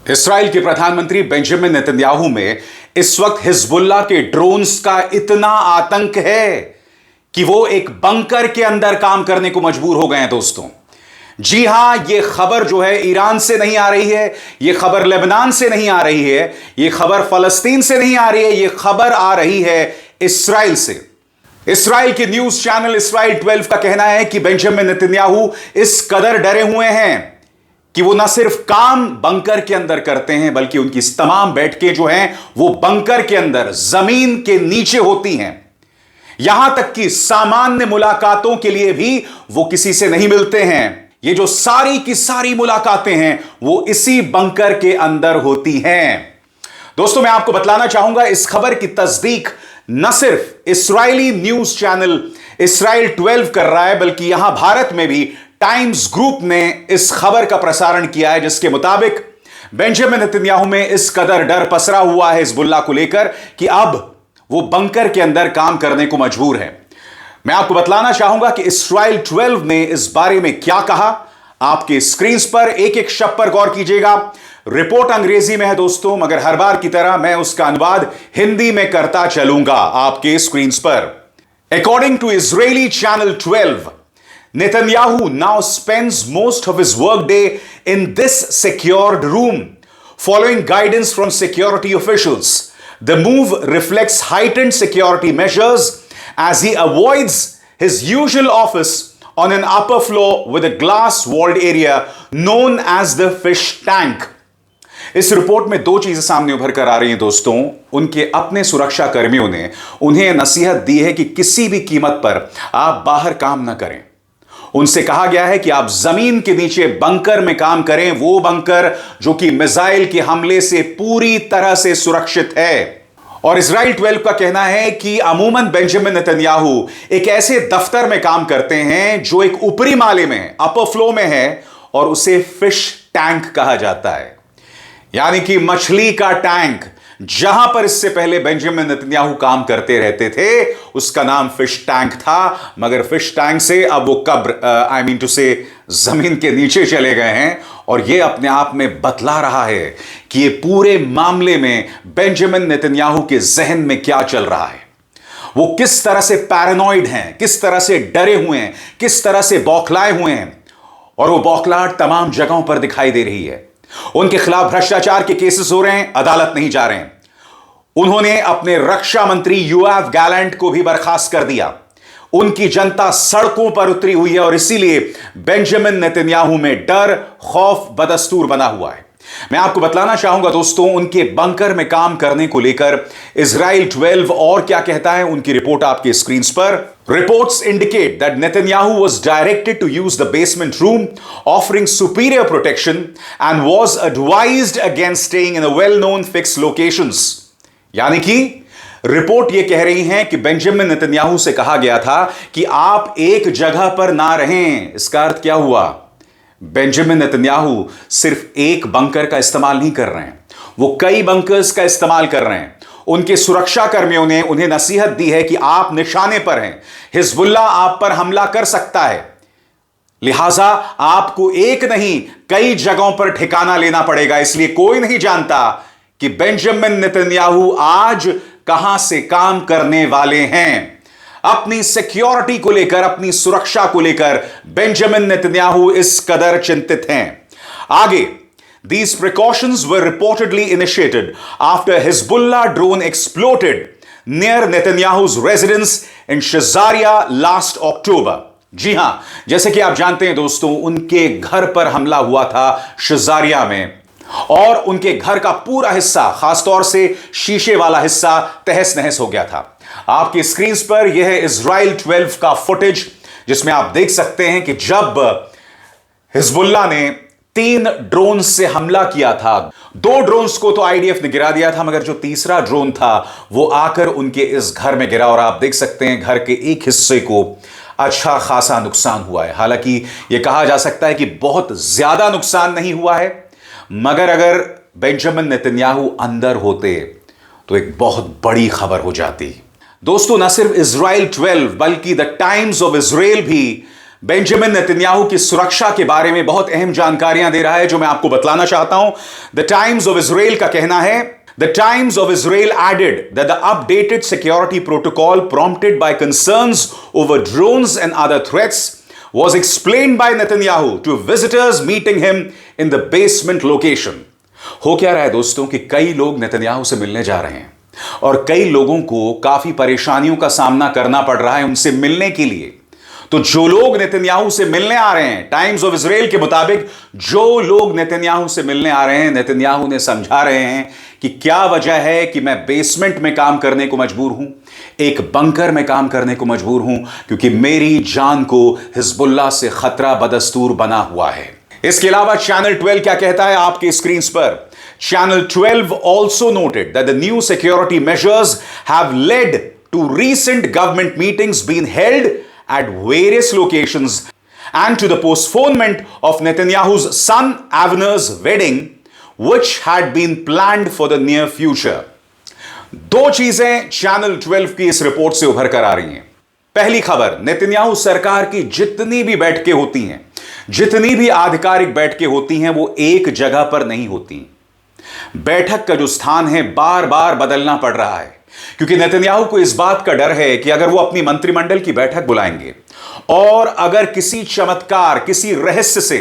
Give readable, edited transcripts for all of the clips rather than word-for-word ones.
इस्राएल के प्रधानमंत्री Benjamin Netanyahu में इस वक्त हिजबुल्लाह के ड्रोन्स का इतना आतंक है कि वो एक बंकर के अंदर काम करने को मजबूर हो गए हैं दोस्तों। जी हां, यह खबर जो है ईरान से नहीं आ रही है, यह खबर लेबनान से नहीं आ रही है, यह खबर फलस्तीन से नहीं आ रही है, यह खबर आ रही है इस्राएल से। इस्राएल के न्यूज चैनल इस्राएल 12 का कहना है कि बेंजामिन नेतन्याहू इस कदर डरे हुए हैं कि वो ना सिर्फ काम बंकर के अंदर करते हैं, बल्कि उनकी तमाम बैठकें जो हैं वो बंकर के अंदर जमीन के नीचे होती हैं। यहां तक कि सामान्य मुलाकातों के लिए भी वो किसी से नहीं मिलते हैं। ये जो सारी की सारी मुलाकातें हैं वो इसी बंकर के अंदर होती हैं। दोस्तों, मैं आपको बतलाना चाहूंगा, इस खबर की तस्दीक न सिर्फ इस्राएली न्यूज चैनल इस्राएल 12 कर रहा है, बल्कि यहां भारत में भी टाइम्स ग्रुप ने इस खबर का प्रसारण किया है, जिसके मुताबिक बेंजामिन नेतन्याहू में इस कदर डर पसरा हुआ है हिजबुल्लाह को लेकर कि अब वो बंकर के अंदर काम करने को मजबूर है। मैं आपको बतलाना चाहूंगा कि इस्राएल 12 ने इस बारे में क्या कहा। आपके स्क्रीन पर एक एक शब्द पर गौर कीजिएगा। रिपोर्ट अंग्रेजी में है दोस्तों, मगर हर बार की तरह मैं उसका अनुवाद हिंदी में करता चलूंगा आपके स्क्रीन पर। According to Israeli channel 12, Netanyahu now spends most of his workday in this secured room, following guidance from security officials. The move reflects heightened security measures as he avoids his usual office on an upper floor with a glass-walled area known as the fish tank. इस report में दो चीजें सामने उभर कर आ रही हैं दोस्तों। उनके अपने सुरक्षा कर्मियों ने उन्हें नसीहत दी है कि किसी भी कीमत पर आप बाहर काम न करें। उनसे कहा गया है कि आप जमीन के नीचे बंकर में काम करें, वो बंकर जो कि मिसाइल के हमले से पूरी तरह से सुरक्षित है। और इजराइल 12 का कहना है कि अमूमन बेंजामिन नेतन्याहू एक ऐसे दफ्तर में काम करते हैं जो एक ऊपरी माले में, अपर फ्लो में है, और उसे फिश टैंक कहा जाता है, यानी कि मछली का टैंक। जहां पर इससे पहले बेंजामिन नेतन्याहू काम करते रहते थे उसका नाम फिश टैंक था, मगर फिश टैंक से अब वो कब्र जमीन के नीचे चले गए हैं। और ये अपने आप में बतला रहा है कि ये पूरे मामले में बेंजामिन नेतन्याहू के जहन में क्या चल रहा है। वो किस तरह से पैरानॉइड हैं, किस तरह से डरे हुए हैं, किस तरह से बौखलाए हुए हैं। और वो बौखलाहट तमाम जगहों पर दिखाई दे रही है। उनके खिलाफ भ्रष्टाचार के केसेस हो रहे हैं, अदालत नहीं जा रहे हैं। उन्होंने अपने रक्षा मंत्री योआव गैलेंट को भी बर्खास्त कर दिया। उनकी जनता सड़कों पर उतरी हुई है और इसीलिए बेंजामिन नेतन्याहू में डर, खौफ बदस्तूर बना हुआ है। मैं आपको बतलाना चाहूंगा दोस्तों, उनके बंकर में काम करने को लेकर इजराइल 12 और क्या कहता है, उनकी रिपोर्ट आपके स्क्रीन पर। Reports indicate that Netanyahu was directed to use the basement room, offering superior protection, and was advised against staying in a well-known fixed locations. यानी कि रिपोर्ट यह कह रही है कि बेंजामिन नेतन्याहू से कहा गया था कि आप एक जगह पर ना रहें। इसका अर्थ क्या हुआ? बेंजामिन नेतन्याहू सिर्फ एक बंकर का इस्तेमाल नहीं कर रहे हैं, वो कई बंकर्स का इस्तेमाल कर रहे हैं। उनके सुरक्षा कर्मियों ने उन्हें नसीहत दी है कि आप निशाने पर हैं, हिजबुल्लाह आप पर हमला कर सकता है, लिहाजा आपको एक नहीं कई जगहों पर ठिकाना लेना पड़ेगा। इसलिए कोई नहीं जानता कि बेंजामिन नेतन्याहू आज कहां से काम करने वाले हैं। अपनी सिक्योरिटी को लेकर, अपनी सुरक्षा को लेकर बेंजामिन नेतन्याहू इस कदर चिंतित हैं। आगे, these precautions were reportedly initiated after Hezbollah drone exploded near Netanyahu's residence in Shazaria last October. जी हां, जैसे कि आप जानते हैं दोस्तों, उनके घर पर हमला हुआ था शजारिया में, और उनके घर का पूरा हिस्सा, खासतौर से शीशे वाला हिस्सा, तहस नहस हो गया था। आपकी स्क्रीन पर यह है इजराइल 12 का फुटेज, जिसमें आप देख सकते हैं कि जब हिजबुल्लाह ने 3 ड्रोन से हमला किया था, 2 ड्रोन्स को तो आईडीएफ ने गिरा दिया था, मगर जो तीसरा ड्रोन था वो आकर उनके इस घर में गिरा। और आप देख सकते हैं घर के एक हिस्से को अच्छा खासा नुकसान हुआ है। हालांकि यह कहा जा सकता है कि बहुत ज्यादा नुकसान नहीं हुआ है, मगर अगर बेंजामिन नेतन्याहू अंदर होते तो एक बहुत बड़ी खबर हो जाती। दोस्तों, न सिर्फ इजराइल 12 बल्कि द टाइम्स ऑफ इजराइल भी बेंजामिन नेतन्याहू की सुरक्षा के बारे में बहुत अहम जानकारियां दे रहा है, जो मैं आपको बतलाना चाहता हूं। द टाइम्स ऑफ इजराइल का कहना है, the Times of Israel added that the updated security protocol prompted by concerns over drones and other threats was explained by Netanyahu to visitors meeting him in the basement location। हो क्या रहा है दोस्तों कि कई लोग नेतन्याहू से मिलने जा रहे हैं और कई लोगों को काफी परेशानियों का सामना करना पड़ रहा है उनसे मिलने के लिए। तो जो लोग नेतन्याहू से मिलने आ रहे हैं, टाइम्स ऑफ इजराइल के मुताबिक जो लोग नेतन्याहू से मिलने आ रहे हैं, नेतन्याहू ने समझा रहे हैं कि क्या वजह है कि मैं बेसमेंट में काम करने को मजबूर हूं, एक बंकर में काम करने को मजबूर हूं, क्योंकि मेरी जान को हिजबुल्लाह से खतरा बदस्तूर बना हुआ है। इसके अलावा चैनल 12 क्या कहता है आपके स्क्रीन पर? Channel 12 also noted that the new security measures have led to recent government meetings been held at various locations and to the postponement of Netanyahu's son Avner's wedding, which had been planned for the near future। दो चीजें channel 12 की इस report से उभर कर आ रही हैं। पहली खबर, नेतन्याहू सरकार की जितनी भी बैठकें होती हैं, जितनी भी आधिकारिक बैठकें होती हैं, वो एक जगह पर नहीं होती। बैठक का जो स्थान है बार बार बदलना पड़ रहा है, क्योंकि नेतन्याहू को इस बात का डर है कि अगर वो अपनी मंत्रिमंडल की बैठक बुलाएंगे और अगर किसी चमत्कार, किसी रहस्य से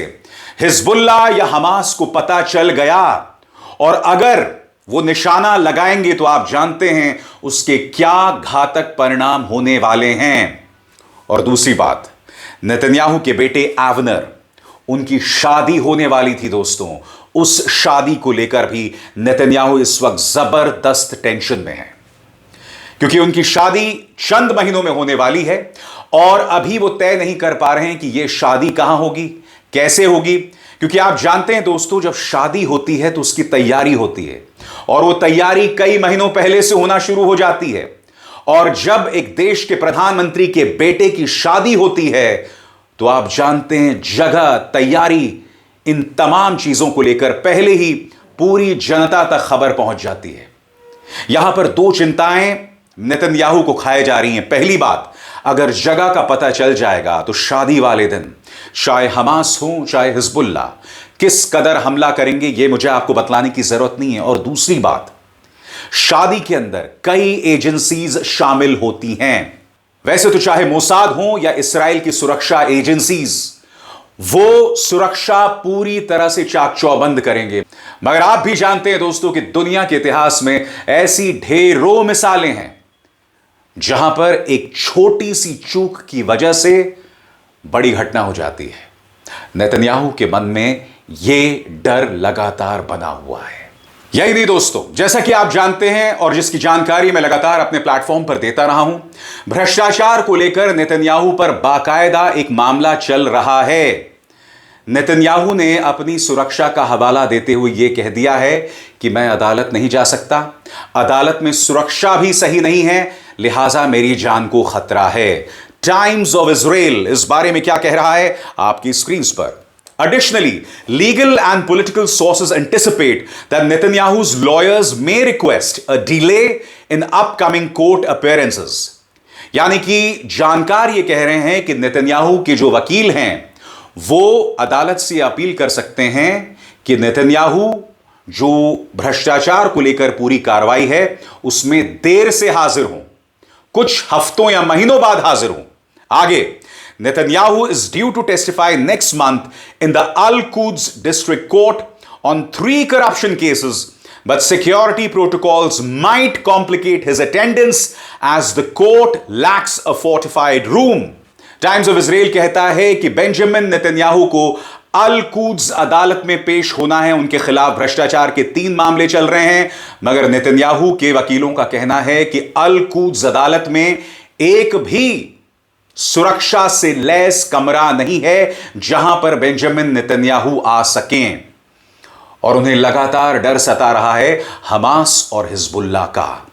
हिजबुल्लाह या हमास को पता चल गया और अगर वो निशाना लगाएंगे, तो आप जानते हैं उसके क्या घातक परिणाम होने वाले हैं। और दूसरी बात, नेतन्याहू के बेटे एवनर, उनकी शादी होने वाली थी दोस्तों। उस शादी को लेकर भी नेतन्याहू इस वक्त जबरदस्त टेंशन में है, क्योंकि उनकी शादी चंद महीनों में होने वाली है और अभी वो तय नहीं कर पा रहे हैं कि यह शादी कहां होगी, कैसे होगी। क्योंकि आप जानते हैं दोस्तों, जब शादी होती है तो उसकी तैयारी होती है और वो तैयारी कई महीनों पहले से होना शुरू हो जाती है। और जब एक देश के प्रधानमंत्री के बेटे की शादी होती है तो आप जानते हैं जगह, तैयारी, इन तमाम चीजों को लेकर पहले ही पूरी जनता तक खबर पहुंच जाती है। यहां पर दो चिंताएं नेतन्याहू को खाए जा रही हैं। पहली बात, अगर जगह का पता चल जाएगा तो शादी वाले दिन चाहे हमास हो चाहे हिजबुल्लाह किस कदर हमला करेंगे, यह मुझे आपको बतलाने की जरूरत नहीं है। और दूसरी बात, शादी के अंदर कई एजेंसीज शामिल होती हैं। वैसे तो चाहे मोसाद हो या इस्राएल की सुरक्षा एजेंसीज, वो सुरक्षा पूरी तरह से चाक चौबंद करेंगे। मगर आप भी जानते हैं दोस्तों कि दुनिया के इतिहास में ऐसी ढेरों मिसालें हैं जहां पर एक छोटी सी चूक की वजह से बड़ी घटना हो जाती है। नेतन्याहू के मन में यह डर लगातार बना हुआ है। यही नहीं दोस्तों, जैसा कि आप जानते हैं और जिसकी जानकारी मैं लगातार अपने प्लेटफॉर्म पर देता रहा हूं, भ्रष्टाचार को लेकर नेतन्याहू पर बाकायदा एक मामला चल रहा है। नेतन्याहू ने अपनी सुरक्षा का हवाला देते हुए यह कह दिया है कि मैं अदालत नहीं जा सकता, अदालत में सुरक्षा भी सही नहीं है, लिहाजा मेरी जान को खतरा है। टाइम्स ऑफ इजराइल इस बारे में क्या कह रहा है आपकी स्क्रीन पर? Additionally, legal and political sources anticipate that Netanyahu's lawyers may request a delay in upcoming court appearances। यानी कि जानकार ये कह रहे हैं कि नेतन्याहू के जो वकील हैं वो अदालत से अपील कर सकते हैं कि नेतन्याहू जो भ्रष्टाचार को लेकर पूरी कार्रवाई है उसमें देर से हाजिर हों, कुछ हफ्तों या महीनों बाद हाजिर हों। आगे, Netanyahu is due to testify next month in the Al-Quds District Court on 3 corruption cases, but security protocols might complicate his attendance as the court lacks a fortified room। Times of Israel कहता है कि Benjamin Netanyahu को Al-Quds अदालत में पेश होना है। उनके खिलाफ भ्रष्टाचार के 3 मामले चल रहे हैं, मगर नेतन्याहू के वकीलों का कहना है कि अल-कुद्स अदालत में एक भी सुरक्षा से लैस कमरा नहीं है जहां पर बेंजामिन नेतन्याहू आ सकें। और उन्हें लगातार डर सता रहा है हमास और हिजबुल्लाह का।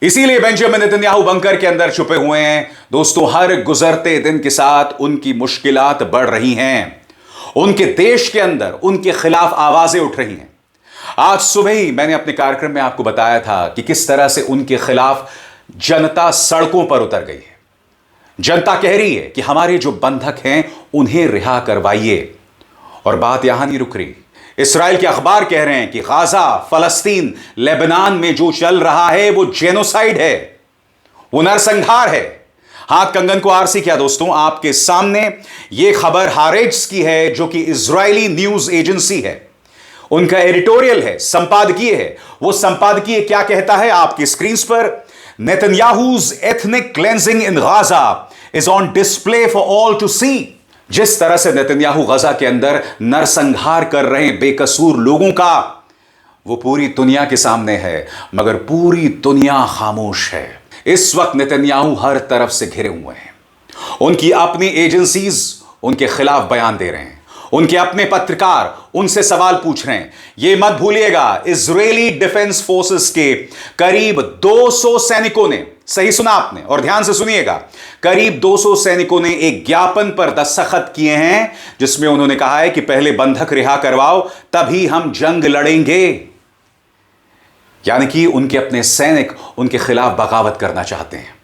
इसीलिए बेंजामिन नेतन्याहू बंकर के अंदर छुपे हुए हैं। दोस्तों, हर गुजरते दिन के साथ उनकी मुश्किलात बढ़ रही हैं। उनके देश के अंदर उनके खिलाफ आवाजें उठ रही हैं। आज सुबह ही मैंने अपने कार्यक्रम में आपको बताया था कि किस तरह से उनके खिलाफ जनता सड़कों पर उतर गई है। जनता कह रही है कि हमारे जो बंधक हैं उन्हें रिहा करवाइए। और बात यहां नहीं रुक रही। इस्राएल के अखबार कह रहे हैं कि गाजा, फलस्तीन, लेबनान में जो चल रहा है वो जेनोसाइड है, वो नरसंहार है। हाथ कंगन को आरसी किया दोस्तों, आपके सामने यह खबर हारेट्स की है, जो कि इजरायली न्यूज एजेंसी है। उनका एडिटोरियल है, संपादकीय है। वो संपादकीय क्या कहता है आपकी स्क्रीन पर? Netanyahu's ethnic cleansing in Gaza is on display for all to see. जिस तरह से नेतन्याहू गाजा के अंदर नरसंहार कर रहे हैं बेकसूर लोगों का, वो पूरी दुनिया के सामने है, मगर पूरी दुनिया खामोश है। इस वक्त नेतन्याहू हर तरफ से घिरे हुए हैं। उनकी अपनी एजेंसीज उनके खिलाफ बयान दे रहे हैं, उनके अपने पत्रकार उनसे सवाल पूछ रहे हैं। यह मत भूलिएगा, इजरायली डिफेंस फोर्सेस के करीब 200 सैनिकों ने, सही सुना आपने और ध्यान से सुनिएगा, करीब 200 सैनिकों ने एक ज्ञापन पर दस्तखत किए हैं, जिसमें उन्होंने कहा है कि पहले बंधक रिहा करवाओ, तभी हम जंग लड़ेंगे। यानी कि उनके अपने सैनिक उनके खिलाफ बगावत करना चाहते हैं।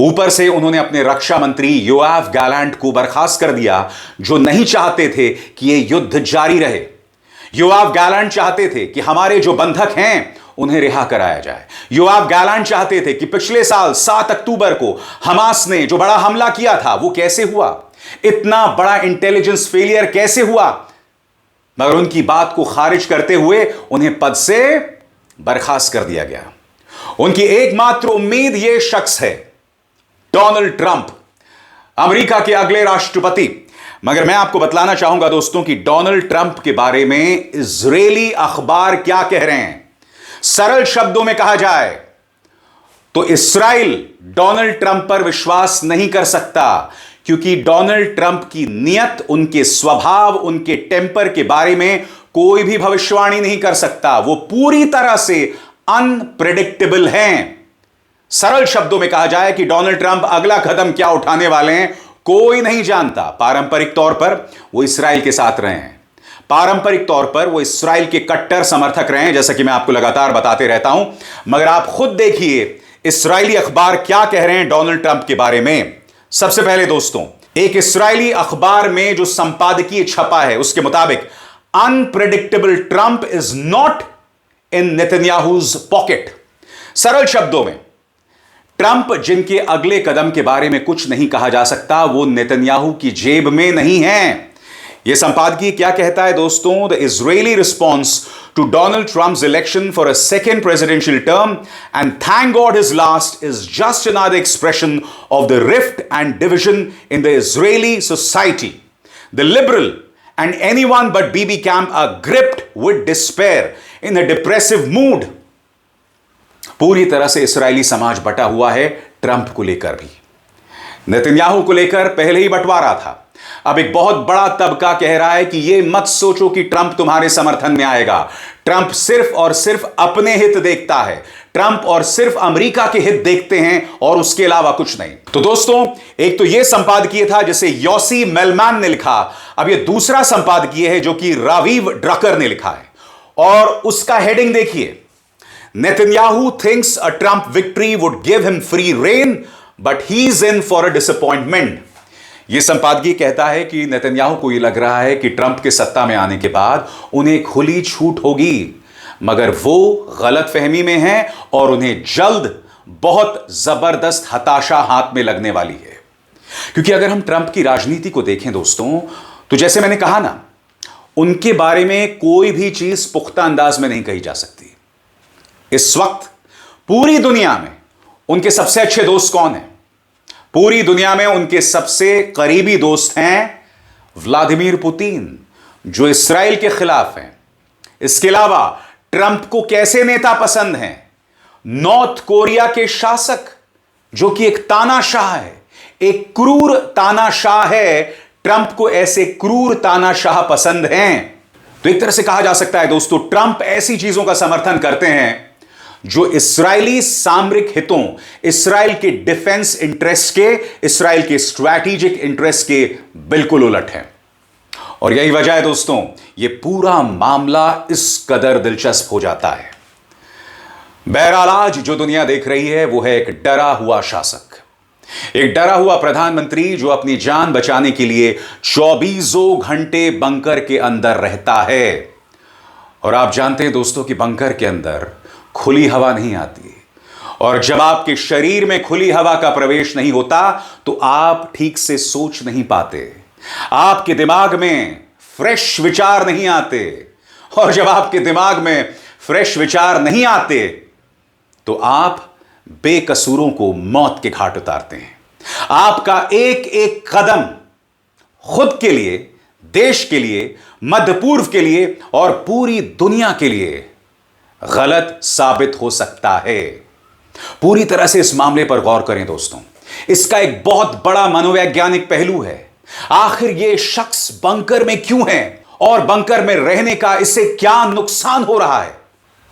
ऊपर से उन्होंने अपने रक्षा मंत्री योआव गैलेंट को बर्खास्त कर दिया, जो नहीं चाहते थे कि यह युद्ध जारी रहे। योआव गैलेंट चाहते थे कि हमारे जो बंधक हैं उन्हें रिहा कराया जाए। योआव गैलेंट चाहते थे कि पिछले साल 7 अक्टूबर को हमास ने जो बड़ा हमला किया था वो कैसे हुआ, इतना बड़ा इंटेलिजेंस फेलियर कैसे हुआ, मगर उनकी बात को खारिज करते हुए उन्हें पद से बर्खास्त कर दिया गया। उनकी एकमात्र उम्मीद यह शख्स है, डोनाल्ड ट्रंप, अमेरिका के अगले राष्ट्रपति। मगर मैं आपको बतलाना चाहूंगा दोस्तों कि डोनाल्ड ट्रंप के बारे में इजरायली अखबार क्या कह रहे हैं। सरल शब्दों में कहा जाए तो इस्राइल डोनाल्ड ट्रंप पर विश्वास नहीं कर सकता, क्योंकि डोनाल्ड ट्रंप की नीयत, उनके स्वभाव, उनके टेम्पर के बारे में कोई भी भविष्यवाणी नहीं कर सकता। वो पूरी तरह से अनप्रेडिक्टेबल हैं। सरल शब्दों में कहा जाए कि डोनाल्ड ट्रंप अगला कदम क्या उठाने वाले हैं कोई नहीं जानता। पारंपरिक तौर पर वो इस्राइल के साथ रहे हैं, पारंपरिक तौर पर वो इस्राइल के कट्टर समर्थक रहे हैं, जैसा कि मैं आपको लगातार बताते रहता हूं। मगर आप खुद देखिए इस्राइली अखबार क्या कह रहे हैं डोनाल्ड ट्रंप के बारे में। सबसे पहले दोस्तों, एक इस्राइली अखबार में जो संपादकीय छपा है उसके मुताबिक unpredictable Trump is not in Netanyahu's pocket. सरल शब्दों में, ट्रंप जिनके अगले कदम के बारे में कुछ नहीं कहा जा सकता, वो नेतन्याहू की जेब में नहीं है। यह संपादकीय क्या कहता है दोस्तों? The Israeli response to Donald Trump's election for a second presidential term and thank God his last is just another expression of the rift and division in the Israeli society. The liberal and anyone but Bibi camp are gripped with despair in a depressive mood। पूरी तरह से इस्राएली समाज बटा हुआ है Trump को लेकर भी। नेतन्याहू को लेकर पहले ही बंटवारा था। अब एक बहुत बड़ा तबका कह रहा है कि यह मत सोचो कि ट्रंप तुम्हारे समर्थन में आएगा। ट्रंप सिर्फ और सिर्फ अपने हित देखता है। ट्रंप और सिर्फ अमेरिका के हित देखते हैं और उसके अलावा कुछ नहीं। तो दोस्तों, एक तो यह संपादकीय था जिसे योसी मेलमैन ने लिखा। अब यह दूसरा संपादकीय है जो कि रावीव ड्रकर ने लिखा है, और उसका हेडिंग देखिए, Netanyahu thinks a Trump victory would give him free rein but he is in for a disappointment. यह संपादकीय कहता है कि नेतन्याहू को यह लग रहा है कि ट्रंप के सत्ता में आने के बाद उन्हें खुली छूट होगी, मगर वो गलतफहमी में हैं और उन्हें जल्द बहुत जबरदस्त हताशा हाथ में लगने वाली है। क्योंकि अगर हम ट्रंप की राजनीति को देखें दोस्तों, तो जैसे मैंने कहा ना, उनके बारे में कोई भी चीज पुख्ता अंदाज में नहीं कही जा सकती। इस वक्त पूरी दुनिया में उनके सबसे अच्छे दोस्त कौन हैं? पूरी दुनिया में उनके सबसे करीबी दोस्त हैं व्लादिमीर पुतिन, जो इस्राएल के खिलाफ हैं। इसके अलावा ट्रंप को कैसे नेता पसंद हैं? नॉर्थ कोरिया के शासक, जो कि एक तानाशाह है, एक क्रूर तानाशाह है। ट्रंप को ऐसे क्रूर तानाशाह पसंद हैं। तो एक तरह से कहा जा सकता है दोस्तों, ट्रंप ऐसी चीजों का समर्थन करते हैं जो इस्राएली सामरिक हितों, इस्राएल के डिफेंस इंटरेस्ट के, इस्राएल के स्ट्रैटेजिक इंटरेस्ट के बिल्कुल उलट है। और यही वजह है दोस्तों, यह पूरा मामला इस कदर दिलचस्प हो जाता है। बहरहाल आज जो दुनिया देख रही है वो है एक डरा हुआ शासक, एक डरा हुआ प्रधानमंत्री जो अपनी जान बचाने के लिए 24 घंटे बंकर के अंदर रहता है। और आप जानते हैं दोस्तों कि बंकर के अंदर खुली हवा नहीं आती, और जब आपके शरीर में खुली हवा का प्रवेश नहीं होता तो आप ठीक से सोच नहीं पाते, आपके दिमाग में फ्रेश विचार नहीं आते, और जब आपके दिमाग में फ्रेश विचार नहीं आते तो आप बेकसूरों को मौत के घाट उतारते हैं। आपका एक एक कदम खुद के लिए, देश के लिए, मध्य पूर्व के लिए और पूरी दुनिया के लिए गलत साबित हो सकता है। पूरी तरह से इस मामले पर गौर करें दोस्तों। इसका एक बहुत बड़ा मनोवैज्ञानिक पहलू है। आखिर यह शख्स बंकर में क्यों है और बंकर में रहने का इससे क्या नुकसान हो रहा है?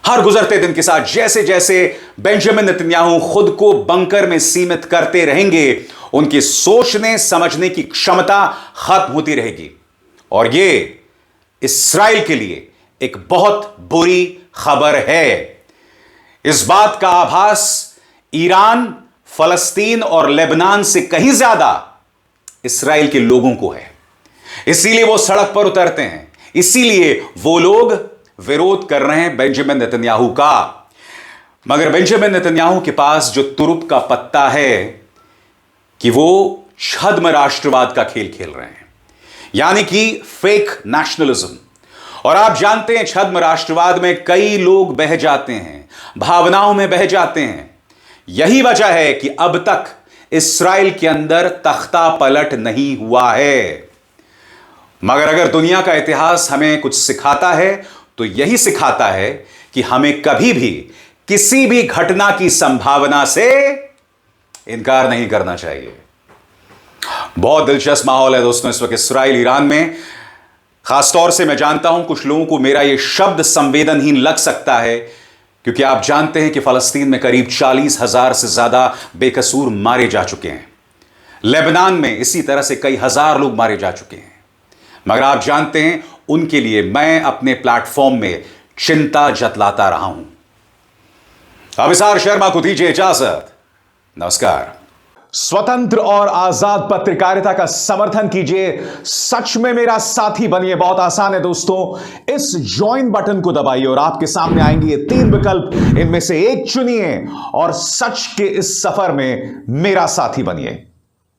हर गुजरते दिन के साथ जैसे जैसे बेंजामिन नेतन्याहू खुद को बंकर में सीमित करते रहेंगे, उनकी सोचने समझने की क्षमता खत्म होती रहेगी। और यह इस्राइल के लिए एक बहुत बुरी खबर है। इस बात का आभास ईरान, फलस्तीन और लेबनान से कहीं ज्यादा इस्राइल के लोगों को है। इसीलिए वो सड़क पर उतरते हैं, इसीलिए वो लोग विरोध कर रहे हैं बेंजामिन नेतन्याहू का। मगर बेंजामिन नेतन्याहू के पास जो तुरुप का पत्ता है कि वो छद्म राष्ट्रवाद का खेल खेल रहे हैं, यानी कि फेक नेशनलिज्म। और आप जानते हैं छद्म राष्ट्रवाद में कई लोग बह जाते हैं, भावनाओं में बह जाते हैं। यही वजह है कि अब तक इस्राइल के अंदर तख्ता पलट नहीं हुआ है। मगर अगर दुनिया का इतिहास हमें कुछ सिखाता है तो यही सिखाता है कि हमें कभी भी किसी भी घटना की संभावना से इनकार नहीं करना चाहिए। बहुत दिलचस्प माहौल है दोस्तों इस वक्त इस्राइल ईरान में। खासतौर से मैं जानता हूं कुछ लोगों को मेरा यह शब्द संवेदनहीन लग सकता है, क्योंकि आप जानते हैं कि फलस्तीन में करीब 40,000 से ज्यादा बेकसूर मारे जा चुके हैं। लेबनान में इसी तरह से कई हजार लोग मारे जा चुके हैं। मगर आप जानते हैं उनके लिए मैं अपने प्लेटफॉर्म में चिंता जतलाता रहा हूं। अभिसार शर्मा को दीजिए इजाजत। नमस्कार। स्वतंत्र और आजाद पत्रकारिता का समर्थन कीजिए, सच में मेरा साथी बनिए। बहुत आसान है दोस्तों, इस ज्वाइन बटन को दबाइए और आपके सामने आएंगे ये 3 विकल्प, इनमें से एक चुनिए और सच के इस सफर में मेरा साथी बनिए।